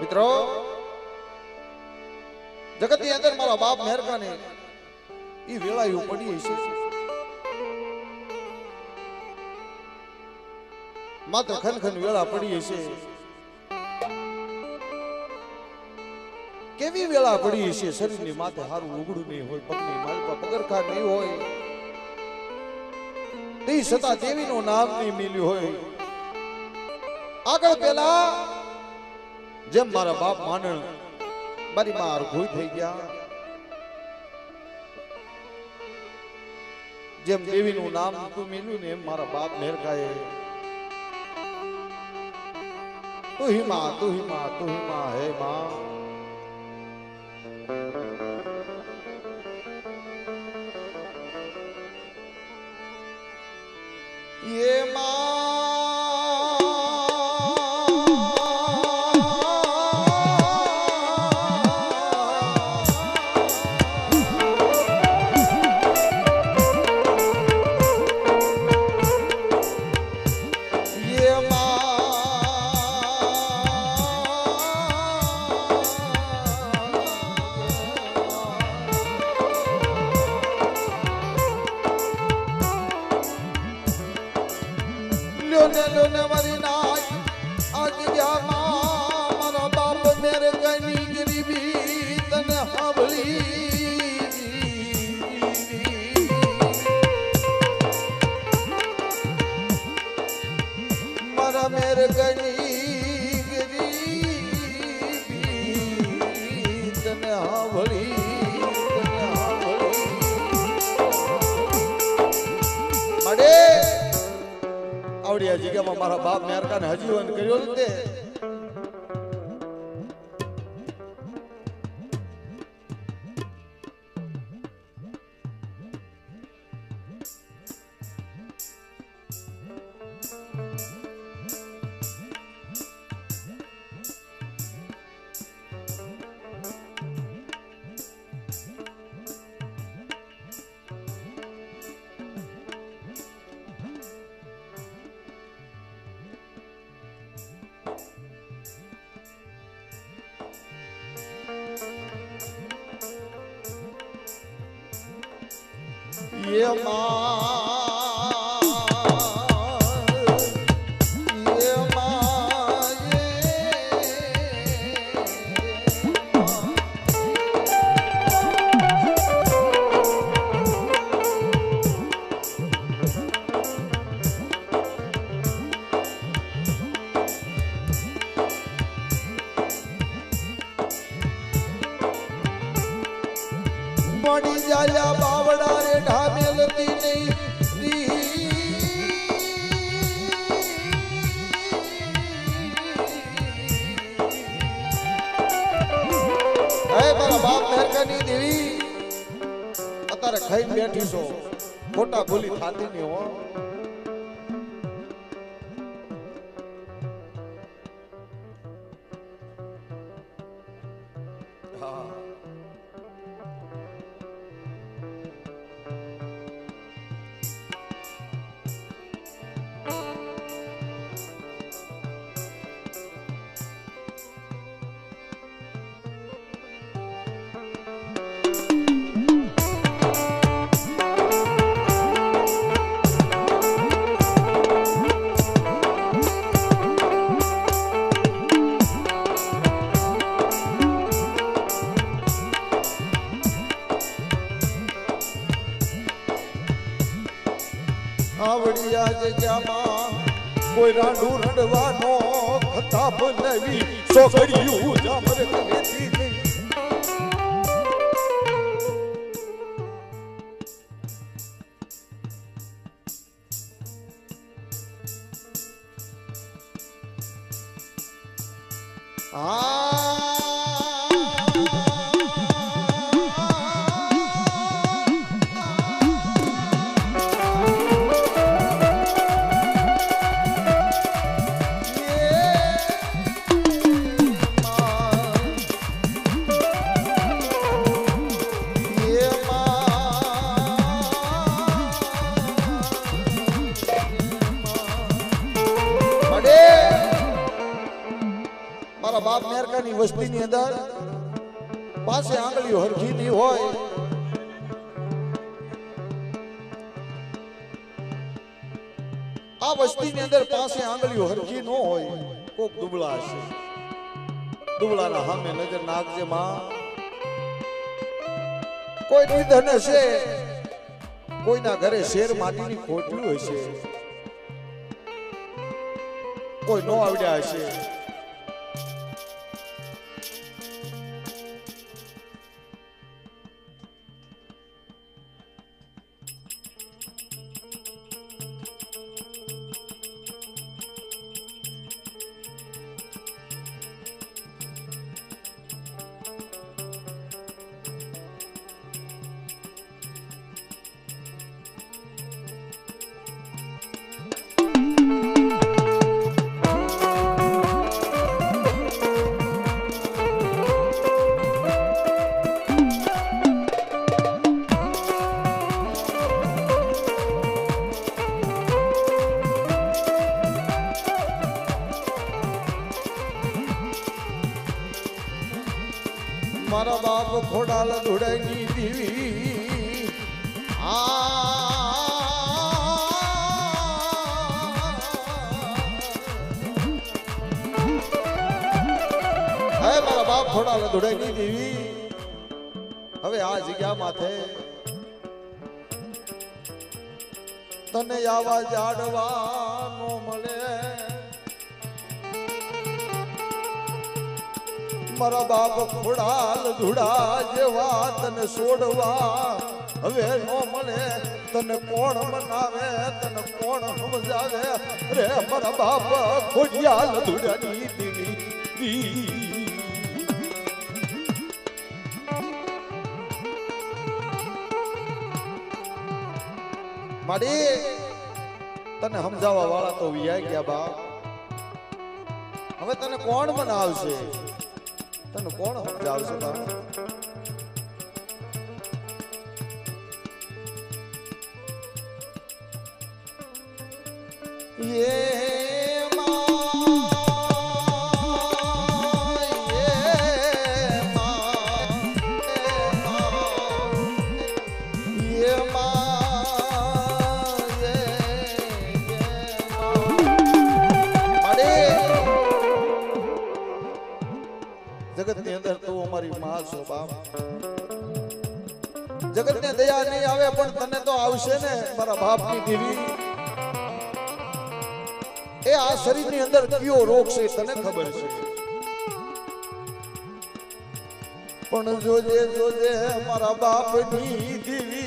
મિત્રો જગત ની અંદર મારા બાપ મેરકા ને ઈ વેળાયું પડી છે માત્ર ખનખન વેળા પડી છે કેવી વેળા પડી છે શરીરની માથે હારું ઉગડું નહીં હોય પગની માલપા પગરખા નહીં હોય તે છતાં દેવીનું નામ નહીં મિલ્યું હોય આગળ પેલા જેમ મારા બાપ માનણ મારી માં અરઘોઈ થઈ ગયા જેમ દેવીનું નામ તું મિલ્યું ને એમ મારા બાપ મેરકાએ તું હી માં તું હી માં તું હી માં હે માં ये लोने मरी नाच आज गया मारा बाप मेरे गनी गरीबी तने हावली मारा मेरे गनी गरीबी तने हावली मडे आवड़ी जगह मारा बाप मेरका ने हजीवन कर्यो ते ये बड़ी जाया बावड़ा रे ढामेलती नहीं मारा बाप मेरका नी देवी अतारे खाई बैठी सो खोटा बोली थाती नहीं हो आवड़िया जग्यामा कोई राडू रडवानो खताब नवी सोगड़ियू जामर कलेती नहीं बाप मेर ટકાની વસ્તીની અંદર પાસે આંગળીઓ હરખી નહીં હોય. આ વસ્તીની અંદર પાસે આંગળીઓ હરખી ન હોય. કોક દુબળા હશે, દુબળાના સામે નજર નાખજે માં. કોઈ નિધન હશે, કોઈના ઘરે શેર માટીની ખોટલું હશે, કોઈ નો આવડ્યા હશે. મારા બાપ ખોડાલ ધોડાઈની દેવી મારા બાપ ખોડાલ ધોડાઈની દેવી હવે આ જગ્યા માથે તને આવા જાડવા નો મળે. મારા બાપ ખોડાલ ધુડા જેવા તને છોડવા હવે નો મળે. તને કોણ મનાવે, તને કોણ સમજાવે રે મારા બાપ ખોડિયાલ ધુડાની દેવી. માડી તને સમજાવવા વાળા તો વિયાઈ ગયા બાપ. હવે તને કોણ મનાવશે, તને કોણ સમજાવશે બાપ? જગત ની અંદર તું અમારી માં છો બાપ. જગત ને દયા નહીં આવે પણ તને તો આવશે ને મારા બાપ ની દેવી. એ આ શરીર ની અંદર કયો રોગ છે તને ખબર છે, પણ જોજે જોજે મારા બાપ ની દેવી.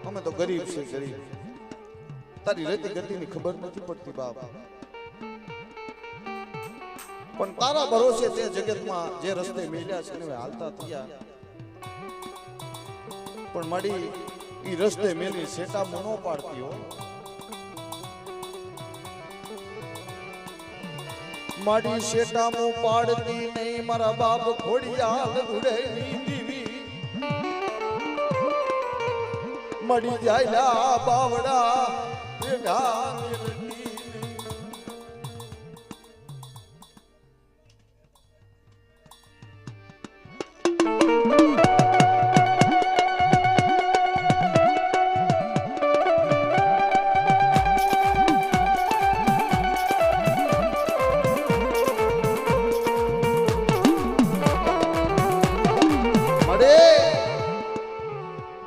અમે તો ગરીબ છે, ગરીબ. તારી રેતી ગતિની ખબર નથી પડતી બાપ, પણ તારા ભરોસે તે જગતમાં જે રસ્તે મેલ્યા છે ને હાલતા થયા. પણ માડી ઈ રસ્તે મેલી સેટા મનો પાડતી હો. માડી સેટા મો પાડતી નહીં મારા બાપ ખોડિયાલ ધુડાઈની દેવી. મડી જાય બાવડા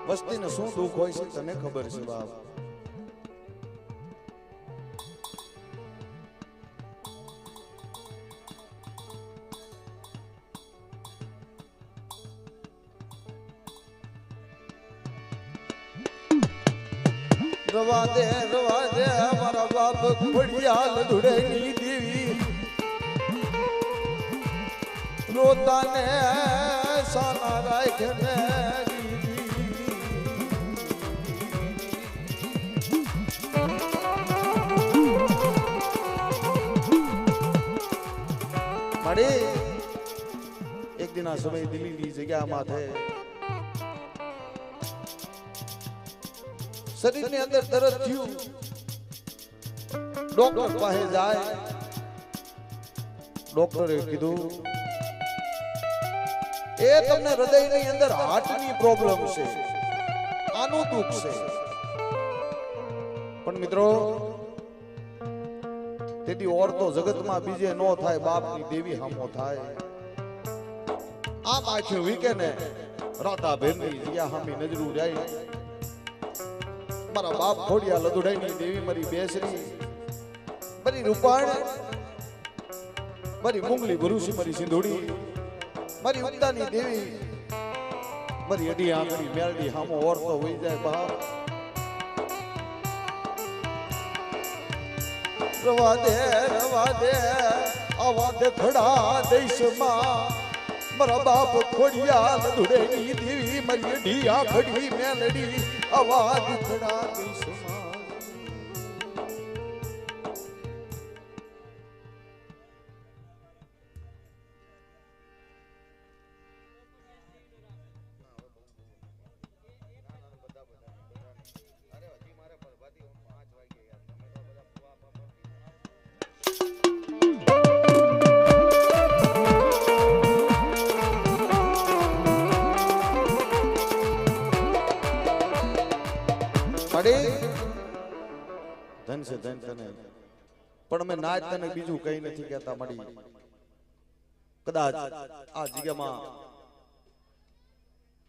વસ્તીને શું દુઃખ હોય છે તને ખબર છે બાપ. રવા દે મારા બાપ ખોડિયાલ ધુડાઈની દેવી. રોતાને સાના રાખે મળે એક દિન આ સમય દિલ્હીની જગ્યામાં થાય શરીરની અંદર દર્દ થયું ડોક્ટર પાસે જાય ડોક્ટરે કીધું એ તમને હૃદયની અંદર હાર્ટની પ્રોબ્લેમ છે આનું દુઃખ છે પણ મિત્રો તેથી ઓર તો જગતમાં બીજે નો થાય બાપની દેવી હામો થાય આમ આખી વીકે ને રાતા ભેરની જ્યાં હામી નજરું જાય મારા બાપ ખોડિયા લદુડાઈની દેવી મારી બેસરી મારી રૂપાણ મારી મુંગલી ભરૂસી મારી સિંધુડી મારી ઉત્તાની દેવી મારી અડી આંગળી મેલડી હામો ઓરતો હોઈ જાય બાપ રવા દે આવા દેખડા દેશમાં મારા બાપ ખોડિયા લદુડાઈની દેવી મારી અડી આંગળી મેલડી આવા દેખડા દેશમાં ધન છે ધન તને પણ અમે નાચ તને બીજું કઈ નથી કહેતા મળી કદાચ આ જગ્યામાં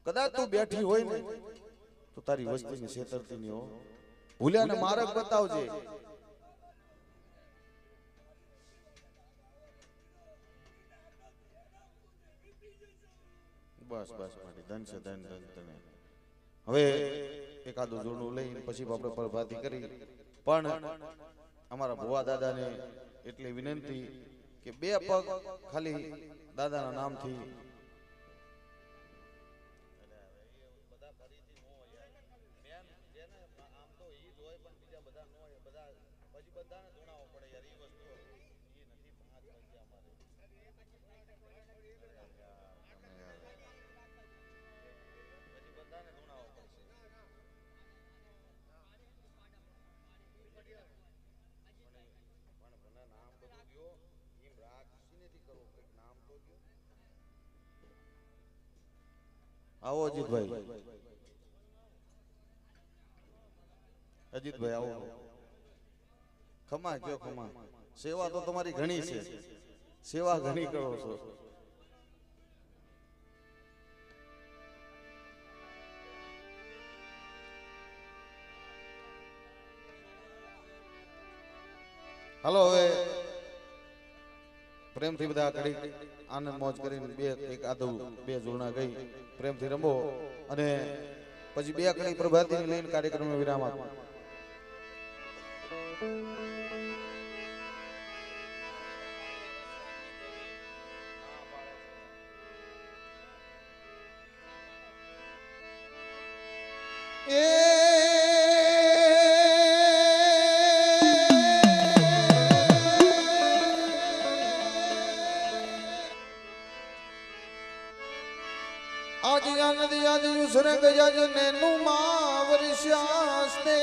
કદાચ તું બેઠી હોય ને તો તારી વસ્તીની છેતરતી ની હો ભૂલ્યા ને માર્ગ બતાવજે બસ બસ મારી ધન છે ધન ધન તને હવે એકાદું જોડું લઈને પછી આપણે પ્રભાતી કરી પણ અમારા ભુવા દાદાને એટલી વિનંતી કે બે પગ ખાલી દાદાના નામથી આવો અજીતભાઈ આવો ખમા કયો ખમા સેવા તો તમારી ઘણી છે સેવા ઘણી કરો છો હાલો હવે પ્રેમથી બધા કડી આનંદ મોજ કરીને એક આધું બે જોડણા ગઈ પ્રેમથી રમો અને પછી બે કડી પ્રભાતીને લઈને કાર્યક્રમનો વિરામ આપો आदि आनंद आदि उसरंग जजने नुमा वर्षास्ते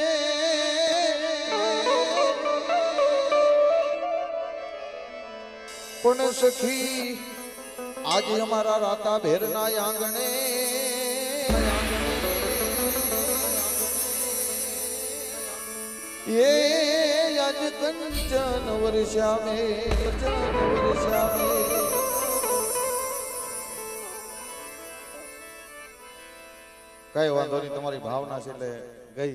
पुण्य सखी आज हमारा राता भेरना आंगणे ये आज कंचन वर्षा में કઈ વાંધો નહીં તમારી ભાવના છે એટલે ગઈ